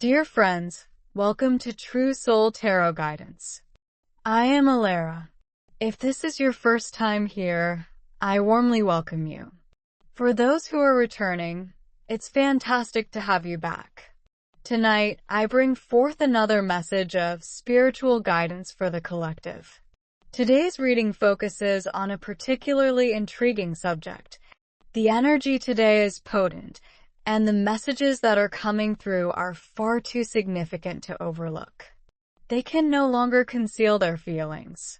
Dear friends, welcome to True Soul Tarot Guidance. I am Alara. If this is your first time here, I warmly welcome you. For those who are returning, it's fantastic to have you back. Tonight, I bring forth another message of spiritual guidance for the collective. Today's reading focuses on a particularly intriguing subject. The energy today is potent, and the messages that are coming through are far too significant to overlook. They can no longer conceal their feelings.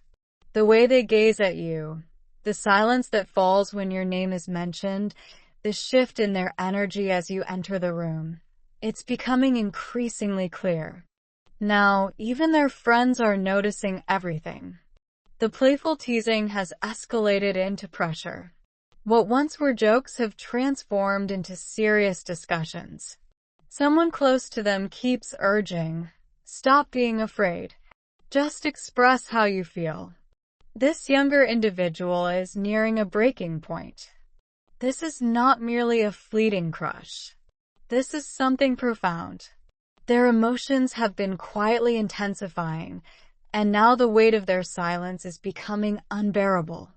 The way they gaze at you, the silence that falls when your name is mentioned, the shift in their energy as you enter the room, it's becoming increasingly clear. Now, even their friends are noticing everything. The playful teasing has escalated into pressure. What once were jokes have transformed into serious discussions. Someone close to them keeps urging, "Stop being afraid. Just express how you feel." This younger individual is nearing a breaking point. This is not merely a fleeting crush. This is something profound. Their emotions have been quietly intensifying, and now the weight of their silence is becoming unbearable.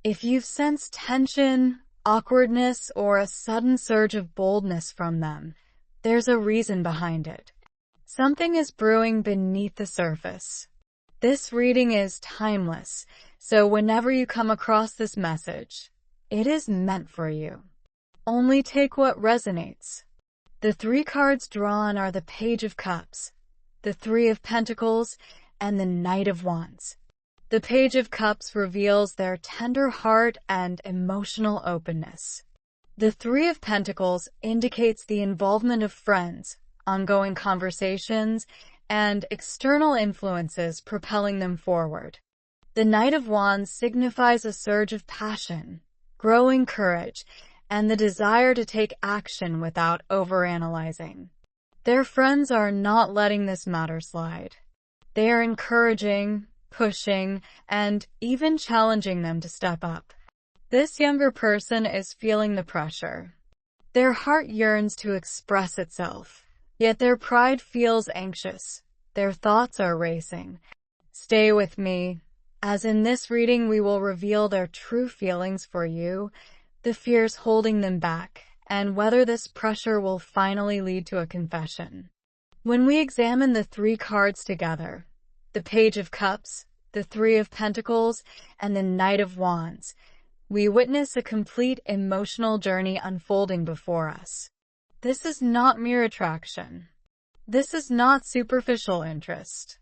If you've sensed tension, awkwardness, or a sudden surge of boldness from them, there's a reason behind it. Something is brewing beneath the surface. This reading is timeless, so whenever you come across this message, it is meant for you. Only take what resonates. The three cards drawn are the Page of Cups, the Three of Pentacles, and the Knight of Wands. The Page of Cups reveals their tender heart and emotional openness. The Three of Pentacles indicates the involvement of friends, ongoing conversations, and external influences propelling them forward. The Knight of Wands signifies a surge of passion, growing courage, and the desire to take action without overanalyzing. Their friends are not letting this matter slide. They are encouraging, pushing, and even challenging them to step up. This younger person is feeling the pressure. Their heart yearns to express itself, yet their pride feels anxious. Their thoughts are racing. Stay with me, as in this reading we will reveal their true feelings for you, the fears holding them back, and whether this pressure will finally lead to a confession. When we examine the three cards together, the Page of Cups, the Three of Pentacles, and the Knight of Wands, we witness a complete emotional journey unfolding before us. This is not mere attraction. This is not superficial interest.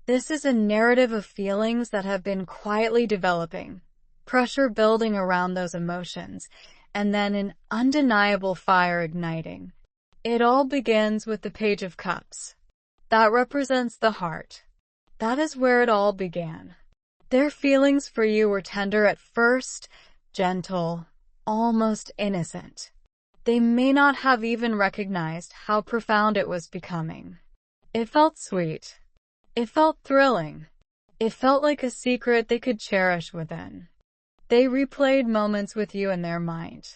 This is a narrative of feelings that have been quietly developing, pressure building around those emotions, and then an undeniable fire igniting. It all begins with the Page of Cups. That represents the heart. That is where it all began. Their feelings for you were tender at first, gentle, almost innocent. They may not have even recognized how profound it was becoming. It felt sweet. It felt thrilling. It felt like a secret they could cherish within. They replayed moments with you in their mind.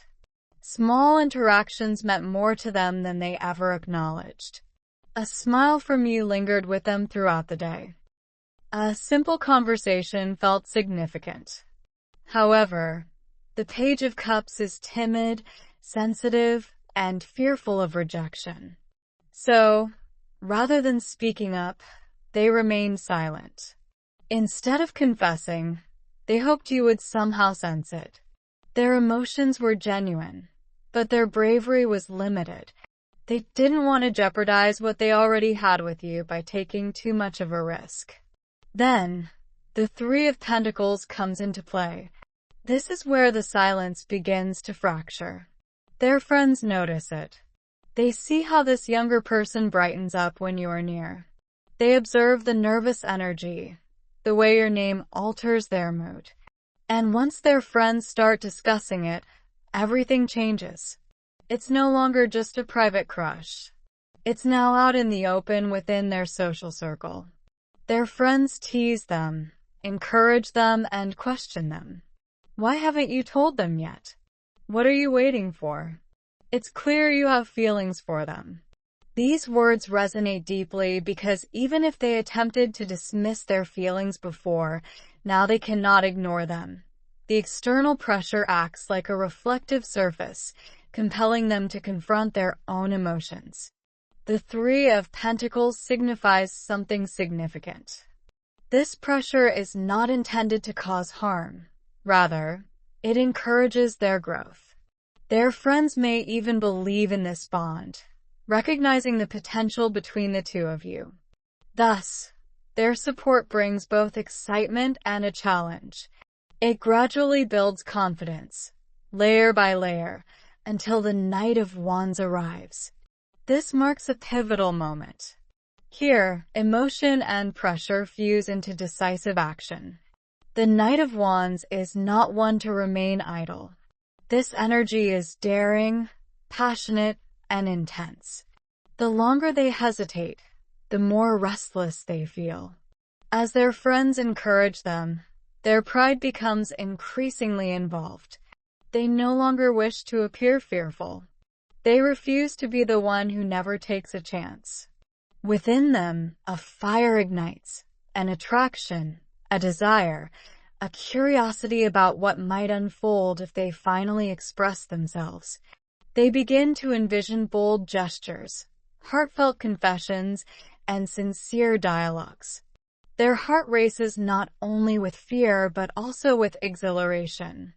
Small interactions meant more to them than they ever acknowledged. A smile from you lingered with them throughout the day. A simple conversation felt significant. However, the Page of Cups is timid, sensitive, and fearful of rejection. So, rather than speaking up, they remained silent. Instead of confessing, they hoped you would somehow sense it. Their emotions were genuine, but their bravery was limited. They didn't want to jeopardize what they already had with you by taking too much of a risk. Then, the Three of Pentacles comes into play. This is where the silence begins to fracture. Their friends notice it. They see how this younger person brightens up when you are near. They observe the nervous energy, the way your name alters their mood. And once their friends start discussing it, everything changes. It's no longer just a private crush. It's now out in the open within their social circle. Their friends tease them, encourage them, and question them. Why haven't you told them yet? What are you waiting for? It's clear you have feelings for them. These words resonate deeply because even if they attempted to dismiss their feelings before, now they cannot ignore them. The external pressure acts like a reflective surface, compelling them to confront their own emotions. The Three of Pentacles signifies something significant. This pressure is not intended to cause harm. Rather, it encourages their growth. Their friends may even believe in this bond, recognizing the potential between the two of you. Thus, their support brings both excitement and a challenge. It gradually builds confidence, layer by layer, until the Knight of Wands arrives. This marks a pivotal moment. Here, emotion and pressure fuse into decisive action. The Knight of Wands is not one to remain idle. This energy is daring, passionate, and intense. The longer they hesitate, the more restless they feel. As their friends encourage them, their pride becomes increasingly involved. They no longer wish to appear fearful. They refuse to be the one who never takes a chance. Within them, a fire ignites, an attraction, a desire, a curiosity about what might unfold if they finally express themselves. They begin to envision bold gestures, heartfelt confessions, and sincere dialogues. Their heart races not only with fear but also with exhilaration.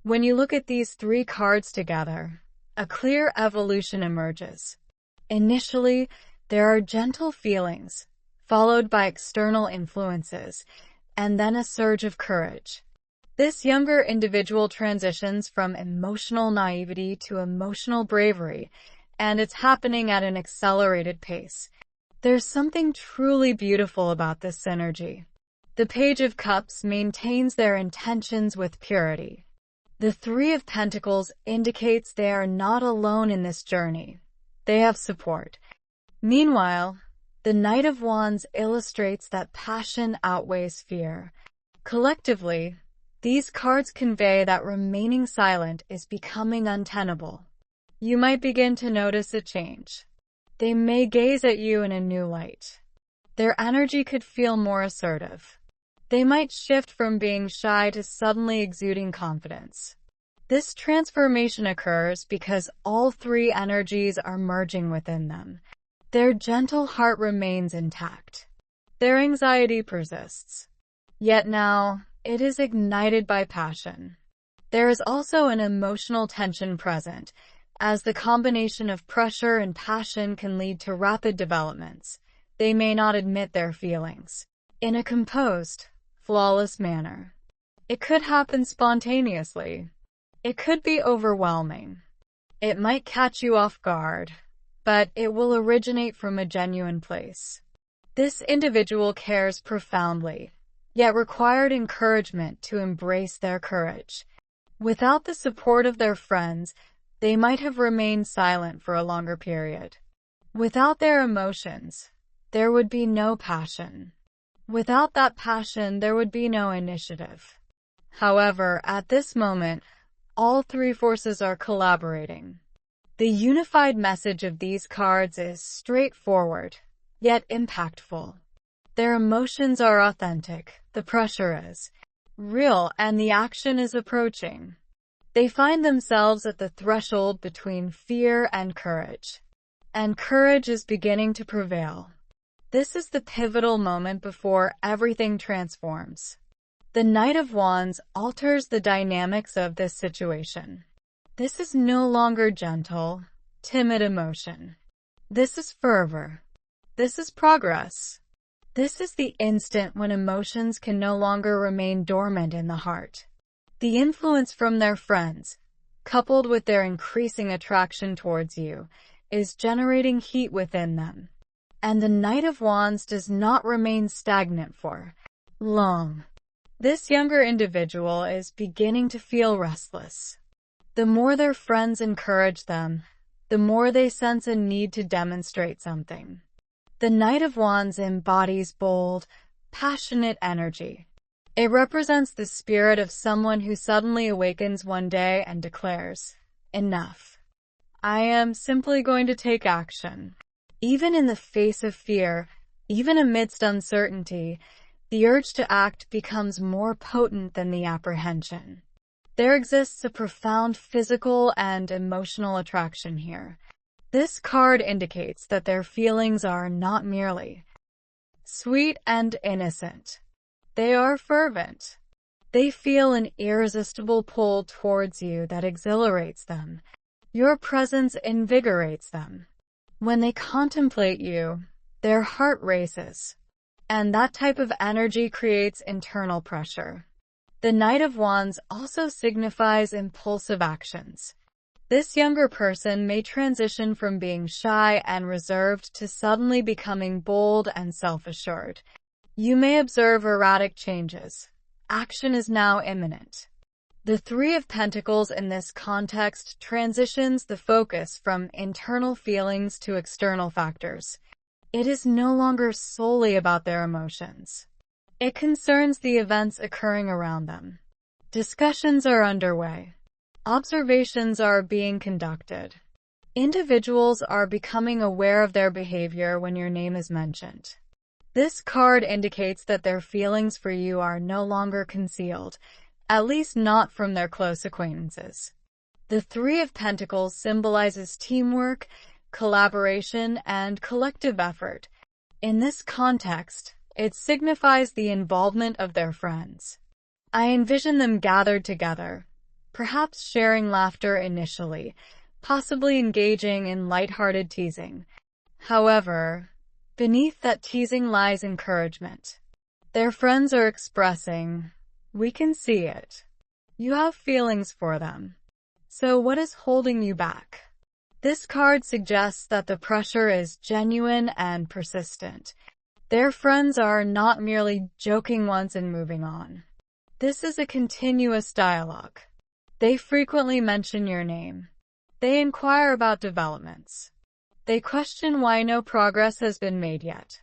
When you look at these three cards together, a clear evolution emerges. Initially, there are gentle feelings, followed by external influences, and then a surge of courage. This younger individual transitions from emotional naivety to emotional bravery, and it's happening at an accelerated pace. There's something truly beautiful about this synergy. The Page of Cups maintains their intentions with purity. The Three of Pentacles indicates they are not alone in this journey. They have support. Meanwhile, the Knight of Wands illustrates that passion outweighs fear. Collectively, these cards convey that remaining silent is becoming untenable. You might begin to notice a change. They may gaze at you in a new light. Their energy could feel more assertive. They might shift from being shy to suddenly exuding confidence. This transformation occurs because all three energies are merging within them. Their gentle heart remains intact. Their anxiety persists. Yet now, it is ignited by passion. There is also an emotional tension present, as the combination of pressure and passion can lead to rapid developments. They may not admit their feelings in a composed, flawless manner. It could happen spontaneously. It could be overwhelming. It might catch you off guard, but it will originate from a genuine place. This individual cares profoundly, yet required encouragement to embrace their courage. Without the support of their friends, they might have remained silent for a longer period. Without their emotions, there would be no passion. Without that passion, there would be no initiative. However, at this moment, all three forces are collaborating. The unified message of these cards is straightforward, yet impactful. Their emotions are authentic, the pressure is real, and the action is approaching. They find themselves at the threshold between fear and courage is beginning to prevail. This is the pivotal moment before everything transforms. The Knight of Wands alters the dynamics of this situation. This is no longer gentle, timid emotion. This is fervor. This is progress. This is the instant when emotions can no longer remain dormant in the heart. The influence from their friends, coupled with their increasing attraction towards you, is generating heat within them. And the Knight of Wands does not remain stagnant for long. This younger individual is beginning to feel restless. The more their friends encourage them, the more they sense a need to demonstrate something. The Knight of Wands embodies bold, passionate energy. It represents the spirit of someone who suddenly awakens one day and declares, "Enough. I am simply going to take action." Even in the face of fear, even amidst uncertainty, the urge to act becomes more potent than the apprehension. There exists a profound physical and emotional attraction here. This card indicates that their feelings are not merely sweet and innocent. They are fervent. They feel an irresistible pull towards you that exhilarates them. Your presence invigorates them. When they contemplate you, their heart races. And that type of energy creates internal pressure. The Knight of Wands also signifies impulsive actions. This younger person may transition from being shy and reserved to suddenly becoming bold and self-assured. You may observe erratic changes. Action is now imminent. The Three of Pentacles in this context transitions the focus from internal feelings to external factors. It is no longer solely about their emotions. It concerns the events occurring around them. Discussions are underway. Observations are being conducted. Individuals are becoming aware of their behavior when your name is mentioned. This card indicates that their feelings for you are no longer concealed, at least not from their close acquaintances. The Three of Pentacles symbolizes teamwork, collaboration, and collective effort. In this context, it signifies the involvement of their friends. I envision them gathered together, perhaps sharing laughter initially, possibly engaging in lighthearted teasing. However, beneath that teasing lies encouragement. Their friends are expressing, "We can see it. You have feelings for them. So what is holding you back?" This card suggests that the pressure is genuine and persistent. Their friends are not merely joking once and moving on. This is a continuous dialogue. They frequently mention your name. They inquire about developments. They question why no progress has been made yet.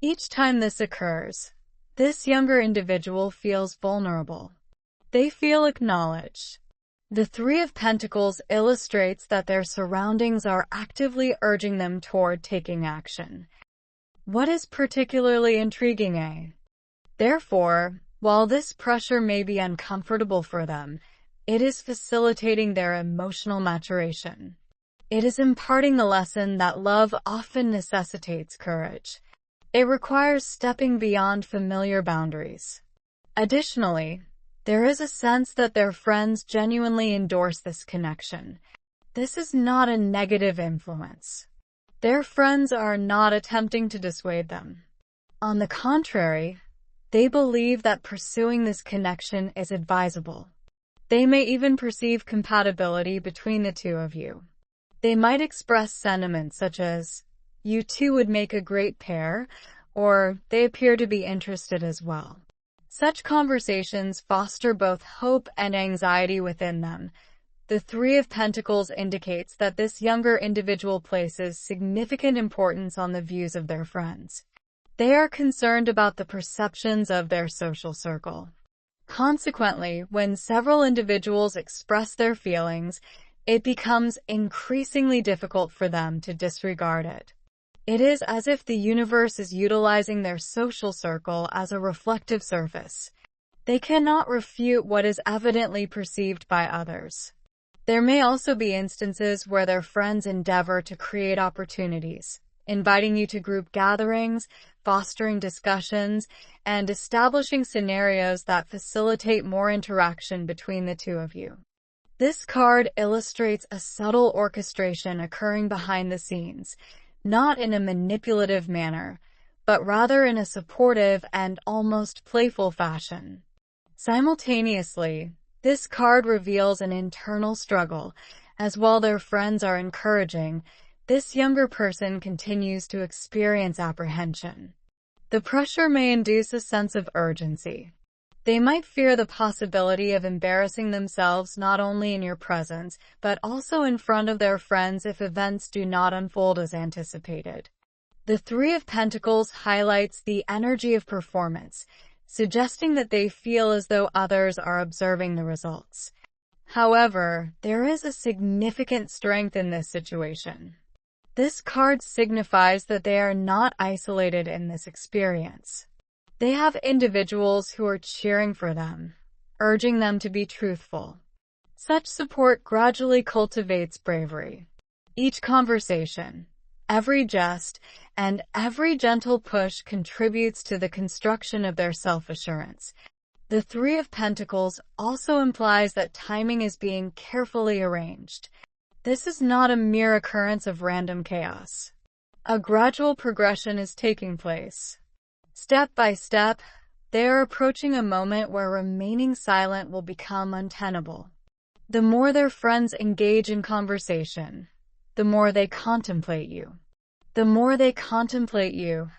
Each time this occurs, this younger individual feels vulnerable. They feel acknowledged. The Three of Pentacles illustrates that their surroundings are actively urging them toward taking action. What is particularly intriguing, Therefore, while this pressure may be uncomfortable for them, it is facilitating their emotional maturation. It is imparting the lesson that love often necessitates courage. It requires stepping beyond familiar boundaries. Additionally, there is a sense that their friends genuinely endorse this connection. This is not a negative influence. Their friends are not attempting to dissuade them. On the contrary, they believe that pursuing this connection is advisable. They may even perceive compatibility between the two of you. They might express sentiments such as, "You two would make a great pair," or "They appear to be interested as well." Such conversations foster both hope and anxiety within them. The Three of Pentacles indicates that this younger individual places significant importance on the views of their friends. They are concerned about the perceptions of their social circle. Consequently, when several individuals express their feelings, it becomes increasingly difficult for them to disregard it. It is as if the universe is utilizing their social circle as a reflective surface. They cannot refute what is evidently perceived by others. There may also be instances where their friends endeavor to create opportunities, inviting you to group gatherings, fostering discussions, and establishing scenarios that facilitate more interaction between the two of you. This card illustrates a subtle orchestration occurring behind the scenes, not in a manipulative manner, but rather in a supportive and almost playful fashion. Simultaneously, this card reveals an internal struggle, as while their friends are encouraging, this younger person continues to experience apprehension. The pressure may induce a sense of urgency. They might fear the possibility of embarrassing themselves not only in your presence, but also in front of their friends if events do not unfold as anticipated. The Three of Pentacles highlights the energy of performance, suggesting that they feel as though others are observing the results. However, there is a significant strength in this situation. This card signifies that they are not isolated in this experience. They have individuals who are cheering for them, urging them to be truthful. Such support gradually cultivates bravery. Each conversation, every jest, and every gentle push contributes to the construction of their self-assurance. The Three of Pentacles also implies that timing is being carefully arranged. This is not a mere occurrence of random chaos. A gradual progression is taking place. Step by step, they are approaching a moment where remaining silent will become untenable. The more their friends engage in conversation, the more they contemplate you. The more they contemplate you,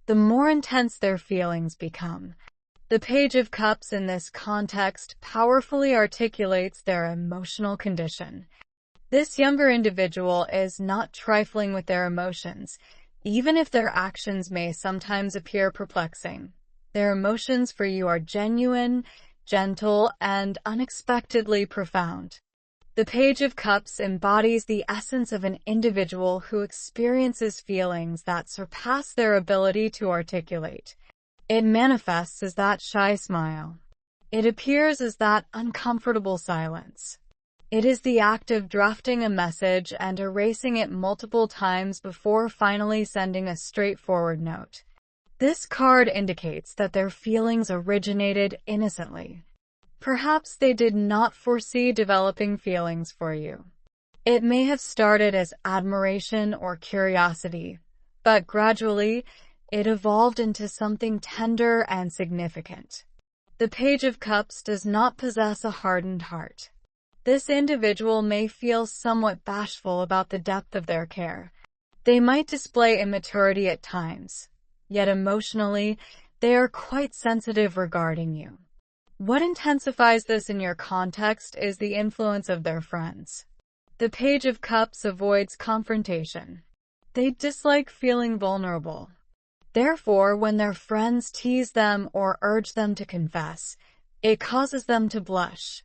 the more intense their feelings become. The Page of Cups in this context powerfully articulates their emotional condition. This younger individual is not trifling with their emotions, even if their actions may sometimes appear perplexing. Their emotions for you are genuine, gentle, and unexpectedly profound. The Page of Cups embodies the essence of an individual who experiences feelings that surpass their ability to articulate. It manifests as that shy smile. It appears as that uncomfortable silence. It is the act of drafting a message and erasing it multiple times before finally sending a straightforward note. This card indicates that their feelings originated innocently. Perhaps they did not foresee developing feelings for you. It may have started as admiration or curiosity, but gradually, it evolved into something tender and significant. The Page of Cups does not possess a hardened heart. This individual may feel somewhat bashful about the depth of their care. They might display immaturity at times, yet emotionally, they are quite sensitive regarding you. What intensifies this in your context is the influence of their friends. The Page of Cups avoids confrontation. They dislike feeling vulnerable. Therefore, when their friends tease them or urge them to confess, it causes them to blush.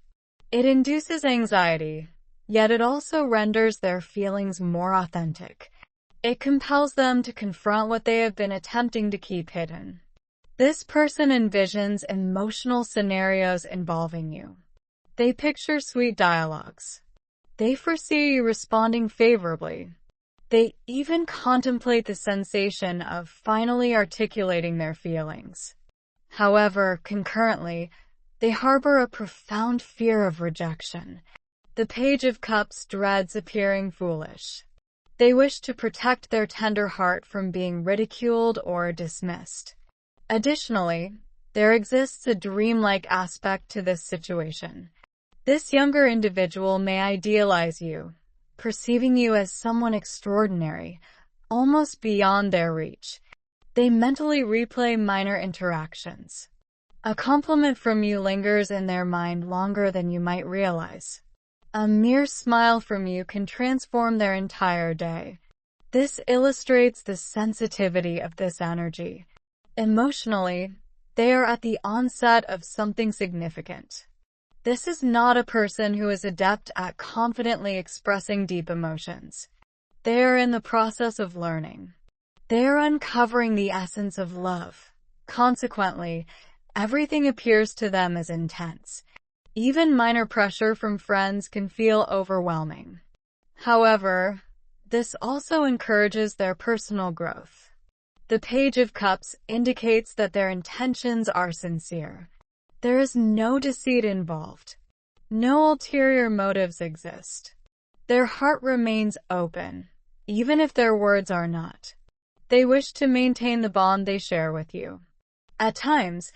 It induces anxiety, yet it also renders their feelings more authentic. It compels them to confront what they have been attempting to keep hidden. This person envisions emotional scenarios involving you. They picture sweet dialogues. They foresee you responding favorably. They even contemplate the sensation of finally articulating their feelings. However, concurrently, they harbor a profound fear of rejection. The Page of Cups dreads appearing foolish. They wish to protect their tender heart from being ridiculed or dismissed. Additionally, there exists a dreamlike aspect to this situation. This younger individual may idealize you, perceiving you as someone extraordinary, almost beyond their reach. They mentally replay minor interactions. A compliment from you lingers in their mind longer than you might realize. A mere smile from you can transform their entire day. This illustrates the sensitivity of this energy. Emotionally, they are at the onset of something significant. This is not a person who is adept at confidently expressing deep emotions. They are in the process of learning. They are uncovering the essence of love. Consequently, everything appears to them as intense. Even minor pressure from friends can feel overwhelming. However, this also encourages their personal growth. The Page of Cups indicates that their intentions are sincere. There is no deceit involved. No ulterior motives exist. Their heart remains open, even if their words are not. They wish to maintain the bond they share with you. At times,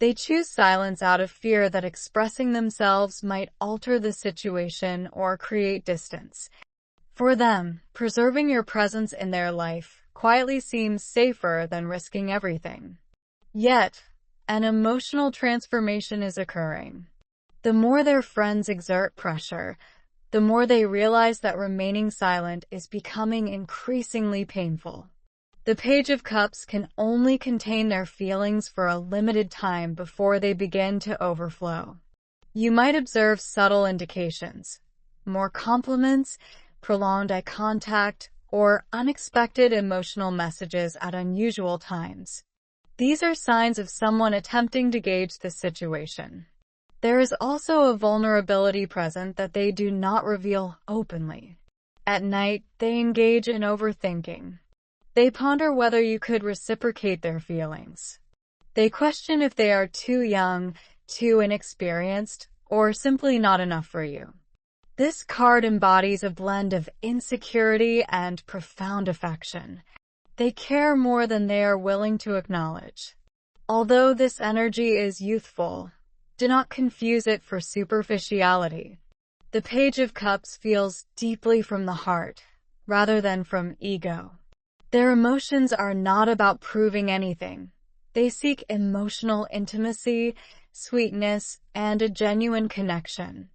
they choose silence out of fear that expressing themselves might alter the situation or create distance. For them, preserving your presence in their life quietly seems safer than risking everything. Yet, an emotional transformation is occurring. The more their friends exert pressure, the more they realize that remaining silent is becoming increasingly painful. The Page of Cups can only contain their feelings for a limited time before they begin to overflow. You might observe subtle indications, more compliments, prolonged eye contact, or unexpected emotional messages at unusual times. These are signs of someone attempting to gauge the situation. There is also a vulnerability present that they do not reveal openly. At night, they engage in overthinking. They ponder whether you could reciprocate their feelings. They question if they are too young, too inexperienced, or simply not enough for you. This card embodies a blend of insecurity and profound affection. They care more than they are willing to acknowledge. Although this energy is youthful, do not confuse it for superficiality. The Page of Cups feels deeply from the heart, rather than from ego. Their emotions are not about proving anything. They seek emotional intimacy, sweetness, and a genuine connection.